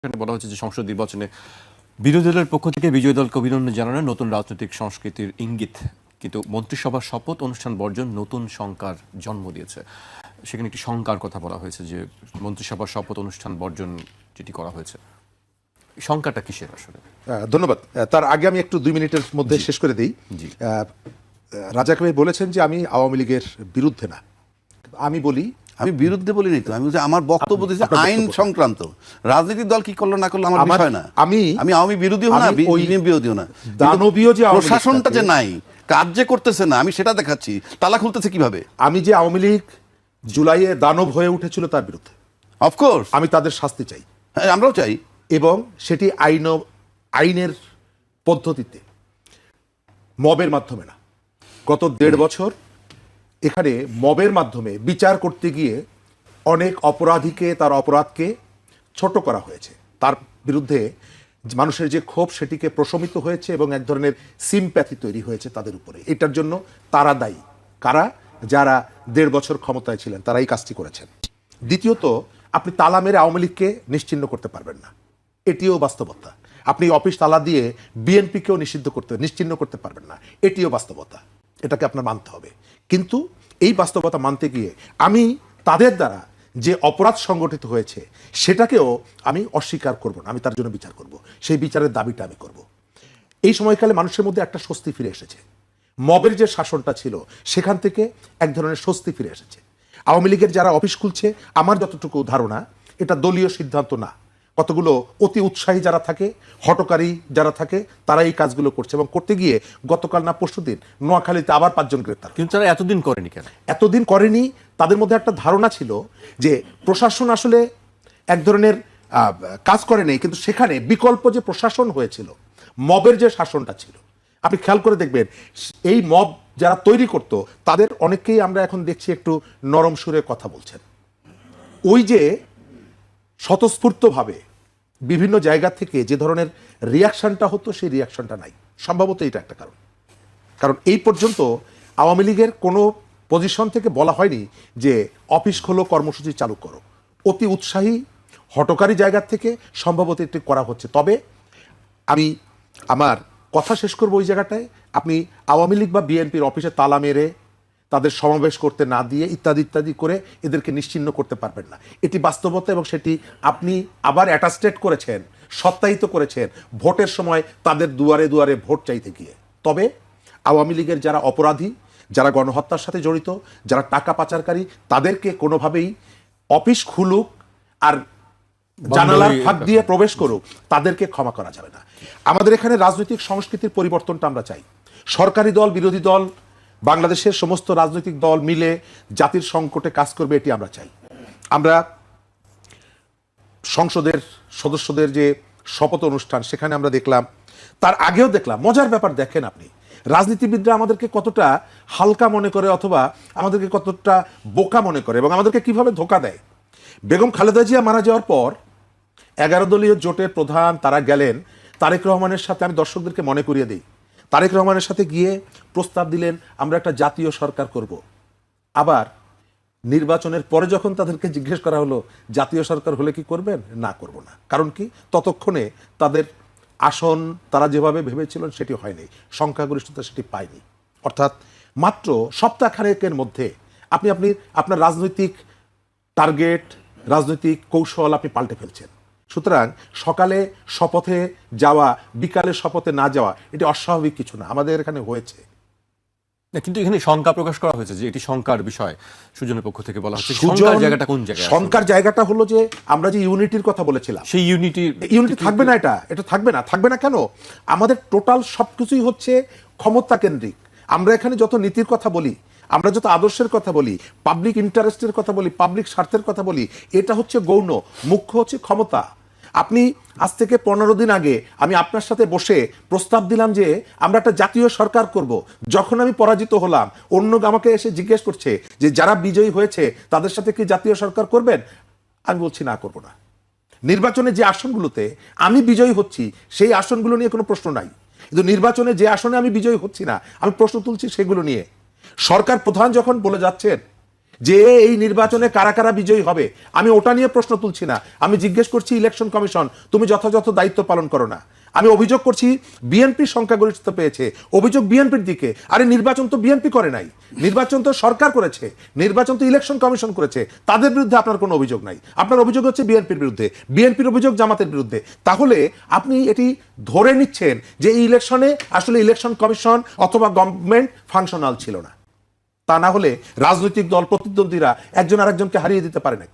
এখানে বলা হচ্ছে যে সংসদ নির্বাচনে বিরোধী দলের পক্ষ থেকে বিজয়ী দলকে অভিনন্দন জানানো নতুন রাজনৈতিক সংস্কৃতির ইঙ্গিত, কিন্তু মন্ত্রিসভার শপথ অনুষ্ঠান বর্জন নতুন শঙ্কার জন্ম দিয়েছে। সেখানে একটি শঙ্কার কথা বলা হয়েছে যে মন্ত্রিসভার শপথ অনুষ্ঠান বর্জন যেটি করা হয়েছে, শঙ্কাটা কিসের আসলে? ধন্যবাদ। তার আগে আমি একটু 2 মিনিটের মধ্যে শেষ করে দিই। রাজাক ভাই বলেছেন যে আমি আওয়ামী লীগের বিরুদ্ধে না, আমি বলি আমি বিরুদ্ধে বলিনি তো, আমি বলছি আমার বক্তব্য দিচ্ছে আইন সংক্রান্ত। রাজনৈতিক দল কি করলো না করলো আমার বিষয় না। আমি আওয়ামী বিরোধীও না, বিরোধীও না, দানবীয় যে প্রশাসনটা যে নাই, কাজ যে করতেছে না, আমি সেটা দেখাচ্ছি। তালা খুলতেছে কিভাবে? আমি যে আওয়ামী লীগ জুলাইয়ে দানব হয়ে উঠেছিল তার বিরুদ্ধে, অফকোর্স আমি তাদের শাস্তি চাই। হ্যাঁ, আমরাও চাই, এবং সেটি আইনের পদ্ধতিতে, মবের মাধ্যমে না। গত 1.5 বছর এখানে মবের মাধ্যমে বিচার করতে গিয়ে অনেক অপরাধীকে, তার অপরাধকে ছোট করা হয়েছে। তার বিরুদ্ধে মানুষের যে ক্ষোভ সেটিকে প্রশমিত হয়েছে এবং এক ধরনের সিম্প্যাথি তৈরি হয়েছে তাদের উপরে। এটার জন্য তারা দায়ী। কারা? যারা 1.5 বছর ক্ষমতায় ছিলেন, তারাই কাজটি করেছেন। দ্বিতীয়ত, আপনি তালা মেরে আওয়ামী লীগকে নিশ্চিহ্ন করতে পারবেন না, এটিও বাস্তবতা। আপনি অফিস তালা দিয়ে বিএনপিকেও নিশ্চিহ্ন করতে পারবেন না, এটিও বাস্তবতা। এটাকে আপনার মানতে হবে। কিন্তু এই বাস্তবতা মানতে গিয়ে আমি তাদের দ্বারা যে অপরাধ সংগঠিত হয়েছে সেটাকেও আমি অস্বীকার করব না, আমি তার জন্য বিচার করব। সেই বিচারের দাবিটা আমি করব। এই সময়কালে মানুষের মধ্যে একটা স্বস্তি ফিরে এসেছে। মবের যে শাসনটা ছিল সেখান থেকে এক ধরনের স্বস্তি ফিরে এসেছে। আওয়ামী লীগের যারা অফিস খুলছে, আমার যতটুকু ধারণা এটা দলীয় সিদ্ধান্ত না, কতগুলো অতি উৎসাহী যারা থাকে, হটকারী যারা থাকে, তারা এই কাজগুলো করছে। এবং করতে গিয়ে গতকাল না পরশুদিন নোয়াখালীতে আবার 5 জন গ্রেপ্তার। কিন্তু তারা এতদিন করেনি কেন? এতদিন করেনি, তাদের মধ্যে একটা ধারণা ছিল যে প্রশাসন আসলে এক ধরনের কাজ করে নেই, কিন্তু সেখানে বিকল্প যে প্রশাসন হয়েছিল, মবের যে শাসনটা ছিল, আপনি খেয়াল করে দেখবেন এই মব যারা তৈরি করত তাদের অনেককেই আমরা এখন দেখছি একটু নরম সুরে কথা বলছেন। ওই যে স্বতঃস্ফূর্তভাবে বিভিন্ন জায়গা থেকে যে ধরনের রিয়াকশনটা হতো, সেই রিয়াকশনটা নাই। সম্ভবত এটা একটা কারণ এই পর্যন্ত আওয়ামী লীগের কোনো পজিশন থেকে বলা হয়নি যে অফিস খোলো, কর্মসূচি চালু করো। অতি উৎসাহী হটকারী জায়গা থেকে সম্ভবত এটি করা হচ্ছে। তবে আমি আমার কথা শেষ করবো ওই জায়গাটায়, আপনি আওয়ামী লীগ বা বিএনপির অফিসে তালা মেরে, তাদের সমাবেশ করতে না দিয়ে, ইত্যাদি ইত্যাদি করে এদেরকে নিশ্চিহ্ন করতে পারবেন না। এটি বাস্তবতা, এবং সেটি আপনি আবার অ্যাটাস্টেড করেছেন, সত্যায়িত করেছেন ভোটের সময় তাদের দুয়ারে দুয়ারে ভোট চাইতে গিয়ে। তবে আওয়ামী লীগের যারা অপরাধী, যারা গণহত্যার সাথে জড়িত, যারা টাকা পাচারকারী, তাদেরকে কোনোভাবেই অফিস খুলুক আর জানালার ফাঁক দিয়ে প্রবেশ করুক, তাদেরকে ক্ষমা করা যাবে না। আমাদের এখানে রাজনৈতিক সংস্কৃতির পরিবর্তনটা আমরা চাই। সরকারি দল, বিরোধী দল, বাংলাদেশের সমস্ত রাজনৈতিক দল মিলে জাতির সংকটে কাজ করবে, এটি আমরা চাই। আমরা সংসদের সদস্যদের যে শপথ অনুষ্ঠান, সেখানে আমরা দেখলাম, তার আগেও দেখলাম, মজার ব্যাপার দেখেন আপনি, রাজনীতিবিদরা আমাদেরকে কতটা হালকা মনে করে অথবা আমাদেরকে কতটা বোকা মনে করে এবং আমাদেরকে কিভাবে ধোঁকা দেয়। বেগম খালেদা জিয়া মারা যাওয়ার পর 11 দলীয় জোটের প্রধান তারা গেলেন তারেক রহমানের সাথে। আমি দর্শকদেরকে মনে করিয়ে দিই, তারেক রহমানের সাথে গিয়ে প্রস্তাব দিলেন আমরা একটা জাতীয় সরকার করব। আবার নির্বাচনের পরে যখন তাদেরকে জিজ্ঞেস করা হলো জাতীয় সরকার হলে কি করবেন, না করব না। কারণ কি? ততক্ষণে তাদের আসন তারা যেভাবে ভেবেছিলেন সেটি হয়নি, সংখ্যাগরিষ্ঠতা সেটি পায়নি। অর্থাৎ মাত্র সপ্তাহখানেকের মধ্যে আপনি আপনার রাজনৈতিক টার্গেট, রাজনৈতিক কৌশল আপনি পাল্টে ফেলছেন। সুতরাং সকালে শপথে যাওয়া, বিকালে শপথে না যাওয়া, এটি অস্বাভাবিক কিছু না, আমাদের এখানে হয়েছে। কিন্তু এখানে শঙ্কা প্রকাশ করা হয়েছে যে এটি শঙ্কার বিষয়। সুজনের পক্ষ থেকে বলা হচ্ছে শঙ্কার জায়গাটা কোন জায়গায়? শঙ্কার জায়গাটা হলো যে আমরা যে ইউনিটির কথা বলেছিলাম, সেই ইউনিটি থাকবে না। এটা থাকবে না কেন? আমাদের টোটাল সবকিছুই হচ্ছে ক্ষমতা কেন্দ্রিক। আমরা এখানে যত নীতির কথা বলি, আমরা যত আদর্শের কথা বলি, পাবলিক ইন্টারেস্টের কথা বলি, পাবলিক স্বার্থের কথা বলি, এটা হচ্ছে গৌণ, মুখ্য হচ্ছে ক্ষমতা। আপনি আজ থেকে 15 দিন আগে আমি আপনার সাথে বসে প্রস্তাব দিলাম যে আমরা একটা জাতীয় সরকার করব। যখন আমি পরাজিত হলাম, অন্য আমাকে এসে জিজ্ঞেস করছে যে যারা বিজয়ী হয়েছে তাদের সাথে কি জাতীয় সরকার করবেন? আমি বলছি না, করব না। নির্বাচনে যে আসনগুলোতে আমি বিজয়ী হচ্ছি সেই আসনগুলো নিয়ে কোনো প্রশ্ন নাই, কিন্তু নির্বাচনে যে আসনে আমি বিজয়ী হচ্ছি না, আমি প্রশ্ন তুলছি সেগুলো নিয়ে। সরকার প্রধান যখন বলে যাচ্ছেন যে এই নির্বাচনে কারা কারা বিজয়ী হবে, আমি ওটা নিয়ে প্রশ্ন তুলছি না। আমি জিজ্ঞেস করছি ইলেকশন কমিশন তুমি যথাযথ দায়িত্ব পালন করো না। আমি অভিযোগ করছি বিএনপি সংখ্যাগরিষ্ঠতা পেয়েছে, অভিযোগ বিএনপির দিকে। আরে নির্বাচন তো বিএনপি করে নাই, নির্বাচন তো সরকার করেছে, নির্বাচন তো ইলেকশন কমিশন করেছে। তাদের বিরুদ্ধে আপনার কোনো অভিযোগ নাই, আপনার অভিযোগ হচ্ছে বিএনপির বিরুদ্ধে, বিএনপির অভিযোগ জামাতের বিরুদ্ধে। তাহলে আপনি এটি ধরে নিচ্ছেন যে এই ইলেকশনে আসলে ইলেকশন কমিশন অথবা গভর্নমেন্ট ফাংশনাল ছিল না। তা না হলে রাজনৈতিক দল প্রতিদ্বন্দ্বীরা একজন আরেকজনকে হারিয়ে দিতে পারে না।